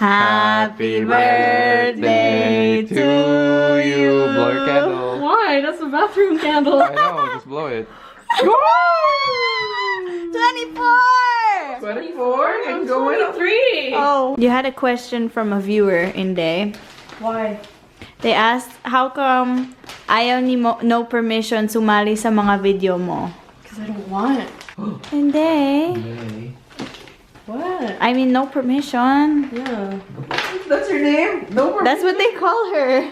Happy birthday to you. Blow your candle. Why? That's a bathroom candle. I know, just blow it. 24! 24? I'm 23. Oh. You had a question from a viewer in day. Why? They asked, how come ayaw ni mo no permission sumali sa mga video mo? Because I don't want. Hindi. What? I mean, no permission. Yeah. That's her name? No. That's what they call her.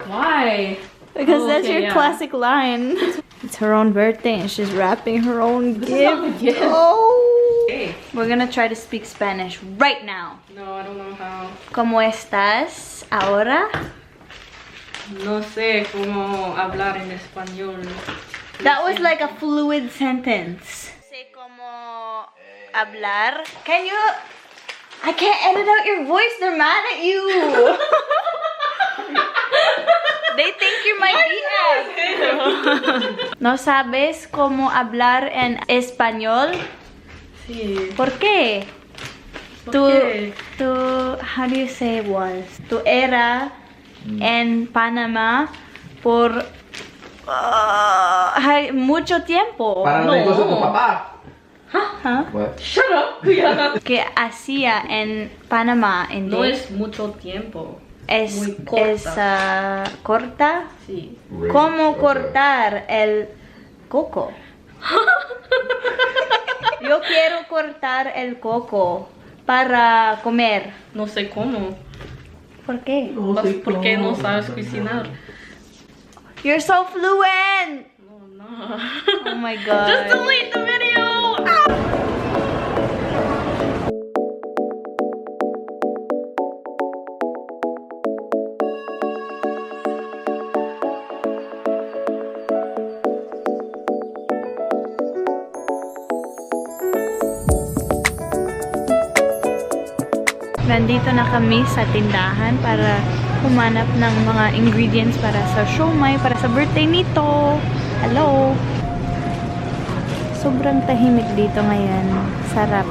Why? Because Oh, that's okay, your yeah. classic line. It's her own birthday and she's wrapping her own This is not a gift. gift. Oh. Hey. We're gonna try to speak Spanish right now. No, I don't know how. ¿Cómo estás ahora? No sé cómo hablar en español. That was like a fluid sentence. Sé cómo hablar. Can you? I can't edit out your voice. They're mad at you. They think you're my BF. ¿No sabes cómo hablar en español? Sí. ¿Por qué? qué? How do you say was? Tu era en Panamá por mucho tiempo. Para No. negosyo tu papá. Huh? What? Shut up, kuya. Que hacía en Panamá en No es mucho tiempo. es muy corta. Corta. Sí. ¿Cómo cortar el coco? Yo quiero cortar el coco para comer. No sé cómo. ¿Por qué? ¿Por qué no sabes cocinar? You're so fluent. No, no. Oh my god. Just delete the video. Nandito na kami sa tindahan para humanap ng mga ingredients para sa siomai, para sa birthday nito. Hello! Sobrang tahimik dito ngayon. Sarap.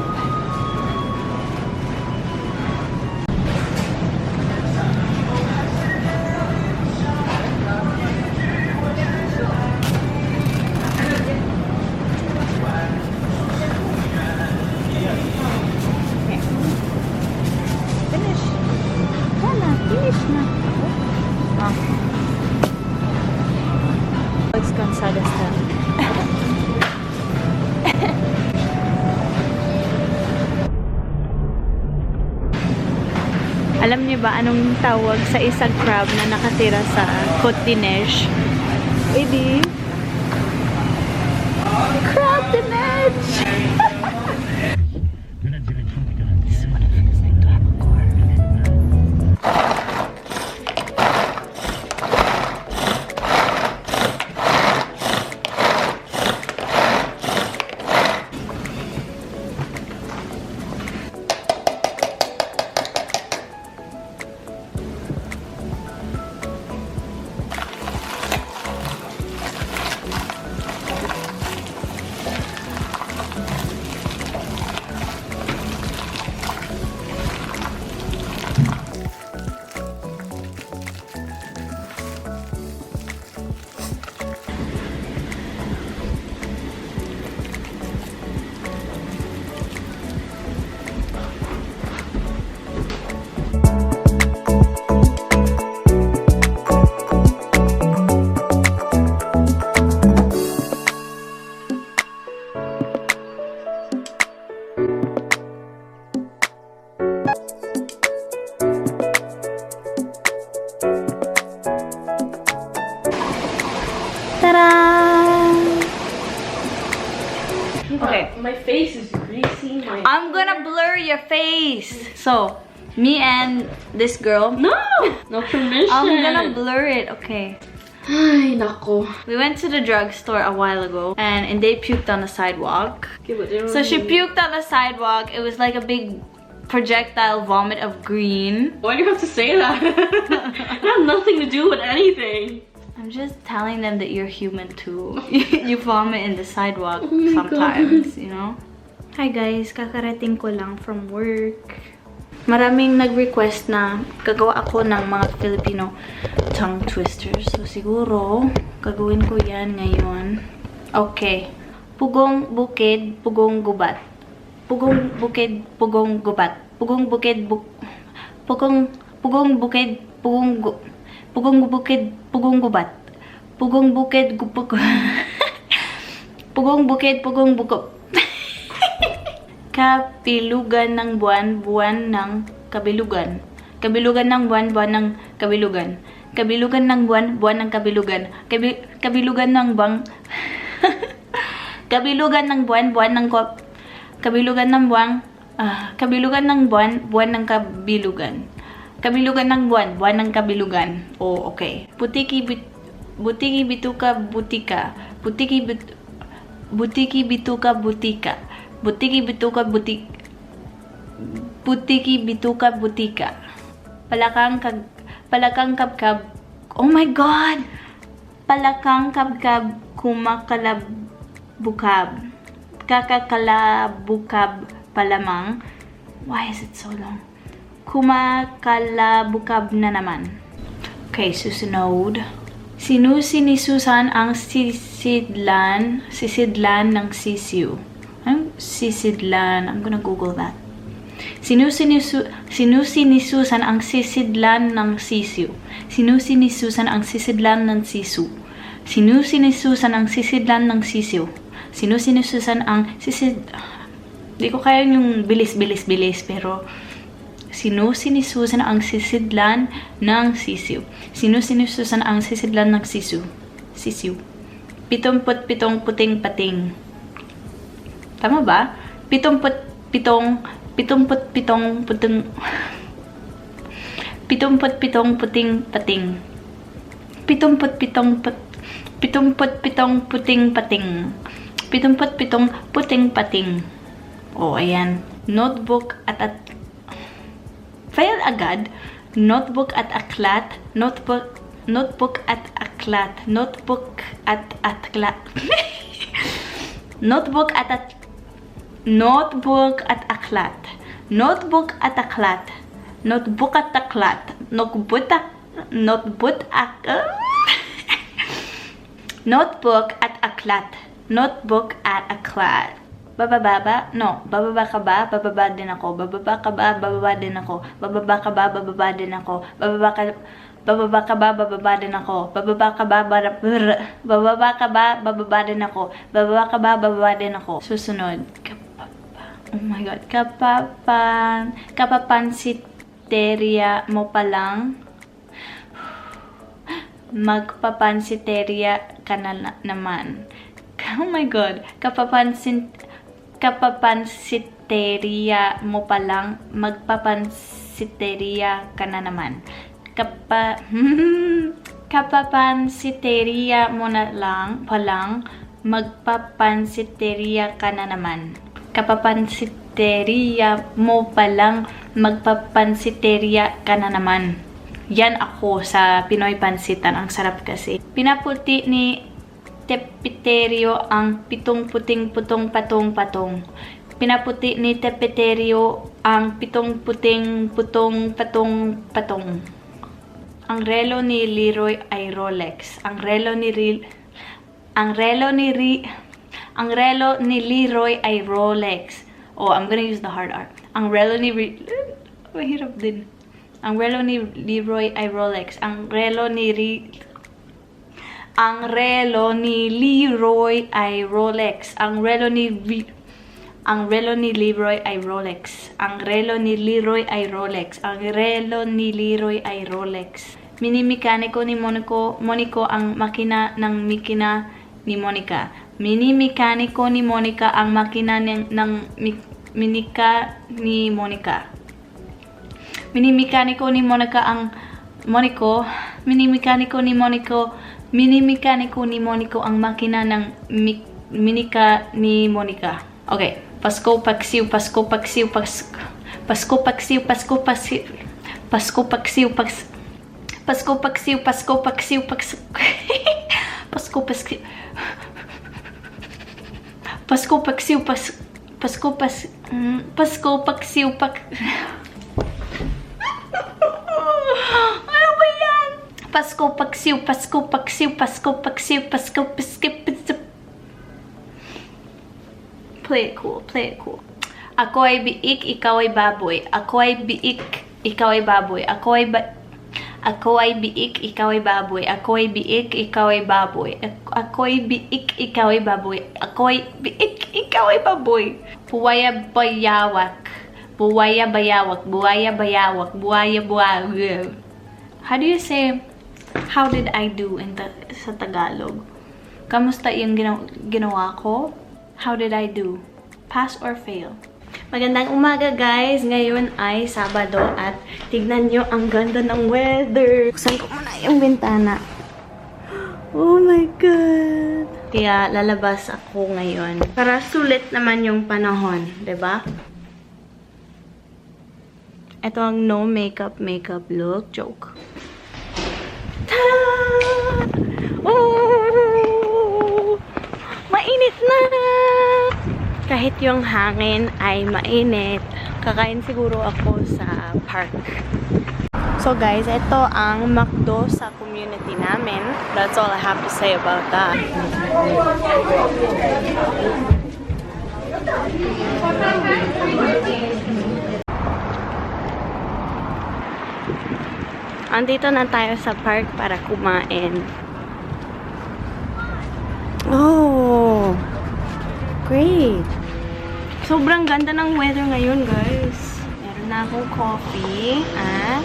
Finish. Wala, finish na. Oh. It's cansada stuff. Alam niyo ba anong tawag sa isang crab na nakatira sa Côte d'Ineige? Edi? Crab d'Ineige! This is what it feels like to have a corn. Okay. My face is greasy. I'm gonna blur your face. So, me and this girl, No! No permission. I'm gonna blur it, okay. Ay, nako. We went to the drugstore a while ago and they puked on the sidewalk. Okay, but they don't So she really- puked on the sidewalk. It was like a big projectile vomit of green. Why do you have to say that? It had nothing to do with anything. I'm just telling them that you're human too. You vomit in the sidewalk Oh my sometimes, you know? Hi guys, kakarating ko lang from work. maraming nag-request na gagawa ako ng mga Filipino tongue twisters. So, siguro, gagawin ko yan ngayon. Okay. Pugong bukid, pugong gubat. Pugong bukid, pugong gubat. Pugong bukid, pugong bukid, pugong bukid, pugong gubat. Pugong bukid, pugong bukid, pugong bukop. Kabilugan ng buwan, buwan ng kabilugan. Kabilugan ng buwan, buwan ng kabilugan. Kabilugan ng buwan, buwan ng kabilugan. Kabilugan ng buwan, kabilugan ng buwan, buwan ng kabilugan ng buwan, kabilugan ng buwan, buwan ng kabilugan. Kabilugan ng buwan, buwan ng kabilugan. Oh, okay. Butiki bituka butika. Butiki bituka butika. Butiki bituka butik. Butiki bituka butika. Palakang kabkab. Oh my god. Palakang kabkab kumakalabukab. Kakakalabukab palamang. Why is it so long? Kumakalabukab na naman. Okay, susunod. Sinusinisusan ang sisidlan ng sisiu. Sisidlan. I'm gonna Google that. Sinusinisusan ang sisidlan ng sisiu. Sinusinisusan ang sisidlan ng sisu. Sinusinisusan ang sisidlan ng sisiu. Sinusinisusan ang Di ko kaya yung bilis pero sinusinisusan ang sisidlan ng sisiu. Sinusinisusan ang sisidlan ng sisu. Sisiu. 77 puting pating. Tama ba? 77 puting 77 puting pating. 77 puting pating. 77 puting pating. Oh, ayan. Notebook at file agad. Notebook at aklat. Notebook at aklat. Notebook at aklat. Notebook at Notebook at aklat. Notebook at aklat. Notebook at aklat. Notebook at aklat. Notebook at aklat. Bababa? No. Bababa ka ba? Bababa din ako. Bababa ka ba? Bababa din ako. Bababa ka ba? Bababa din ako. Bababa ka ba? Bababa din ako. Bababa ka ba? Bababa ka ba? Bababa din ako. Bababa ka ba? Bababa din ako. Susunod. Oh my god. Kapapansiteria mo pa lang. Magpapansiteria ka na naman. Oh my god. Kapapansiteria mo pa lang. Magpapansiteria ka na naman. Kapapansiteria mo na lang, palang, magpapansiteria ka na naman. Kapapansiteria mo palang, magpapansiteria ka na naman. Yan ako sa Pinoy Pansitan. Ang sarap kasi. Pinaputi ni Tepiterio ang pitong puting putong patong patong. Pinaputi ni Tepiterio ang pitong puting putong patong patong. Ang relo ni Leroy ay Rolex. Ang relo ni Leroy ay Rolex. Oh, I'm gonna use the hard R. Ang relo ni mahirap din. Ang relo ni Leroy ay Rolex. Ang relo ni Leroy ay Rolex. Ang relo ni Leroy ay Rolex. Ang relo ni Leroy ay Rolex. Ang relo ni Leroy ay Rolex. Minimekaniko ni Monico ang makina ng mikina ni Monica. Minimekaniko ni Monica ang makina ng minika ni Monica. Minimekaniko ni Monica ang Minimekaniko ni Monico ang makina ng minika ni Monica. Okay. Pasko paksiw. Pasko paksiw. Pasko paksiw. Pasko paksiw. Pasko paksiw. Pasko paksiw. Pasko paksiw. Pasko paksiw. Pasko paksiw. Pasko paksiw. Pasko, paksiw, Pasko, paksiw, Pasko, paksiw, Pasko, paskiw, paksiw. Play it cool, play it cool. Ako ay biik, ikaw ay baboy. Ako ay biik, ikaw ay baboy. Ako ay biik, ikaw ay baboy. Ako ay biik, ikaw ay baboy. Ako ay biik, ikaw ay baboy. Ako ay biik, ikaw ay baboy. Buwaya bayawak. Buwaya bayawak. Buwaya bayawak. Buwaya buwaya. How do you say, how did I do sa Tagalog? Kamusta yung ginawa ko? How did I do? Pass or fail? Magandang umaga guys! Ngayon ay Sabado at tignan nyo ang ganda ng weather. Buksan ko muna yung bintana. Oh my God! Kaya lalabas ako ngayon. Para sulit naman yung panahon. 'Di ba? Ito ang no makeup look. Joke. Ta-da! Oh! Mainit na! Kahit yung hangin ay mainit, kakain siguro ako sa park. So guys, ito ang McDo sa community namin. That's all I have to say about that. Andito na tayo sa park para kumain. Oh! Great! Sobrang ganda ng weather ngayon, guys. Meron na akong coffee at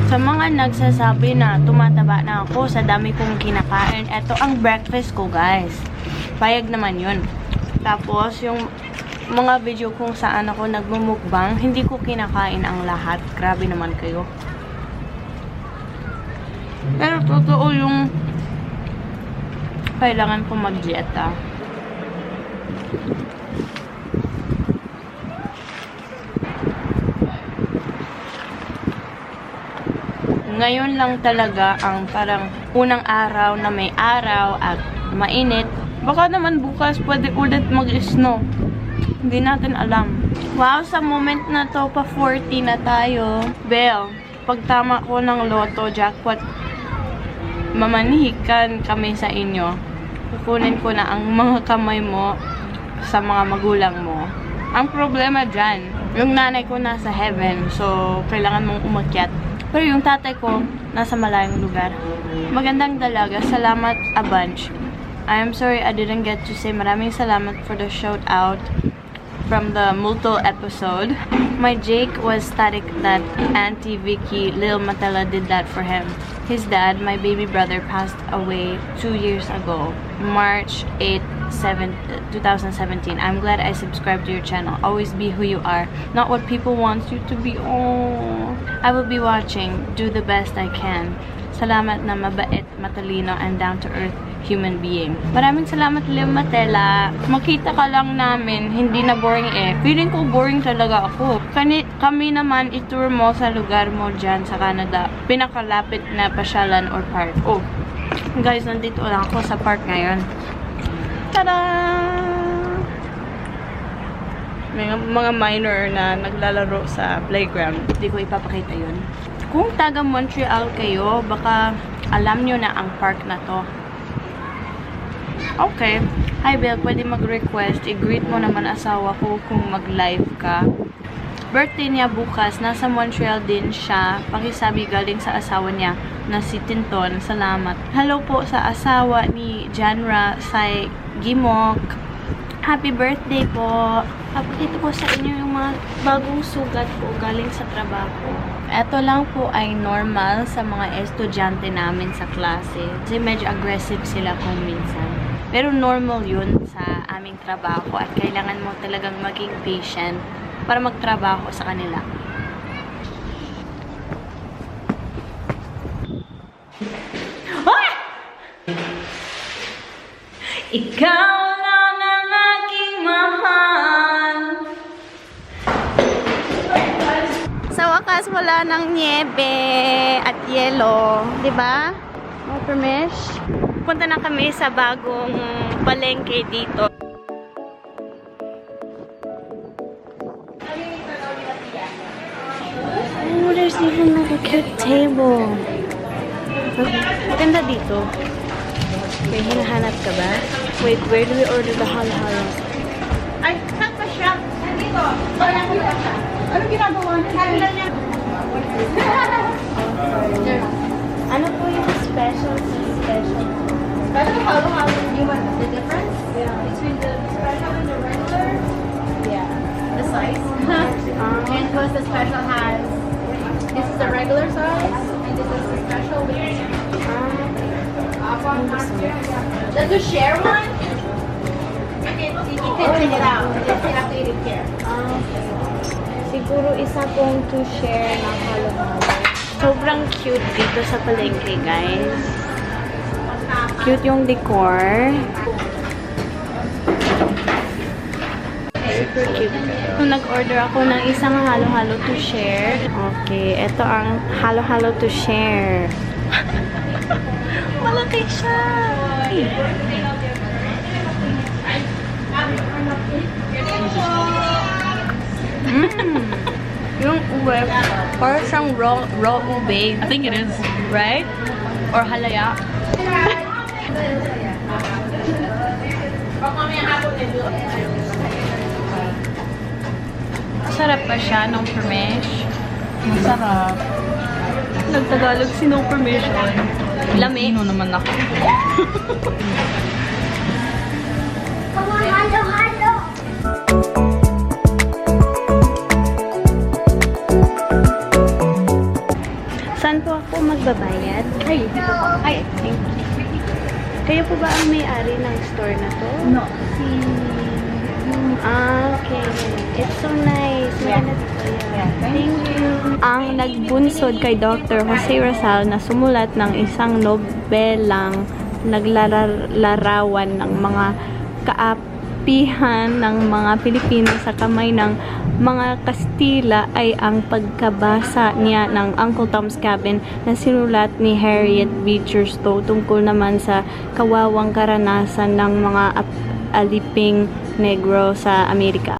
sa mga nagsasabi na tumataba na ako sa dami kong kinakain, ito ang breakfast ko, guys. Payag naman yun. Tapos, yung mga video kung saan ako nagmumukbang, hindi ko kinakain ang lahat. Grabe naman kayo. Pero totoo yung kailangan ko mag-dieta. Ngayon lang talaga ang parang unang araw na may araw at mainit. Baka naman bukas pwede ulit mag-snow. Hindi natin alam. Wow, sa moment na to, pa 40 na tayo. Bell, pag tama ko ng loto, jackpot, mamanihikan kami sa inyo. Kukunin ko na ang mga kamay mo sa mga magulang mo. Ang problema dyan, yung nanay ko nasa heaven, so kailangan mong umakyat. Pero yung tatay ko, nasa malayong lugar. Magandang dalaga, salamat a bunch. I am sorry I didn't get to say maraming salamat for the shout out from the Multo episode. My Jake was static that Auntie Vicky, Lil Matela did that for him. His dad, my baby brother, passed away 2 years ago, March 8, 2017. I'm glad I subscribed to your channel. Always be who you are, not what people want you to be. Oh, I will be watching. Do the best I can. Salamat na mabait, matalino, and down-to-earth human being. Maraming salamat, Lil Matela. Makita ka lang namin, hindi na boring eh. Feeling ko boring talaga ako. Kami naman itour mo sa lugar mo dyan sa Canada. Pinakalapit na pasyalan or park. Oh, guys, nandito lang ako sa park ngayon. Tada! May mga minor na naglalaro sa playground. Hindi ko ipapakita yun. Kung taga Montreal kayo, baka alam nyo na ang park na to. Okay. Hi, Belle. Pwede mag-request. I-greet mo naman asawa ko kung mag-live ka. Birthday niya bukas. Nasa Montreal din siya. Pakisabi galing sa asawa niya na si Tinton. Salamat. Hello po sa asawa ni Janra Sai Gimok. Happy birthday po. Papakita ko sa inyo yung mga bagong sugat po galing sa trabaho. Ito lang po ay normal sa mga estudyante namin sa klase. Kasi medyo aggressive sila kung minsan. Pero normal yun sa aming trabaho at kailangan mo talagang maging patient para magtrabaho sa kanila. Ah! Ikaw lang ang aking mahal. Sa wakas, wala ng niebe at yelo. Diba? Watermesh. Punta na kami sa bagong palengke dito. even like a cute table. Maganda dito. May hinahanap ka ba? Wait, where do we order the halo-halo? I have a shop. Nandito. Anong ginagawa niya? Ano po yung special? Special halo-halo. You want the difference? Yeah. Between the special and the regular? Yeah. The size. And plus the special has, this is the regular size, and this is the special with Does you share one? You can take it out. You just have to eat it here. Siguro isa pong to share na halo-halo. Sobrang cute dito sa palengke, guys. Cute yung decor. Super cute. Nung nag-order ako ng isang halo-halo to share. Okay, ito ang halo-halo to share. Malaki siya! Yung ube, parang siyang raw ube. I think it is. Right? Or halaya. Sarap pa siya nung permesh. Masarap. Nagtagalog si no permission. Lami. Sino naman ako? Saan po ako magbabayad? Ay, thank you. Kayo po ba ang may-ari ng store na to? No. Okay. It's so nice. Maganda dito yan. Thank you. Ang nagbunsod kay Dr. Jose Rizal na sumulat ng isang nobelang naglalarawan ng mga kaapihan ng mga Pilipino sa kamay ng mga Kastila ay ang pagkabasa niya ng Uncle Tom's Cabin na sinulat ni Harriet Beecher Stowe tungkol naman sa kawawang karanasan ng mga aliping negro sa Amerika.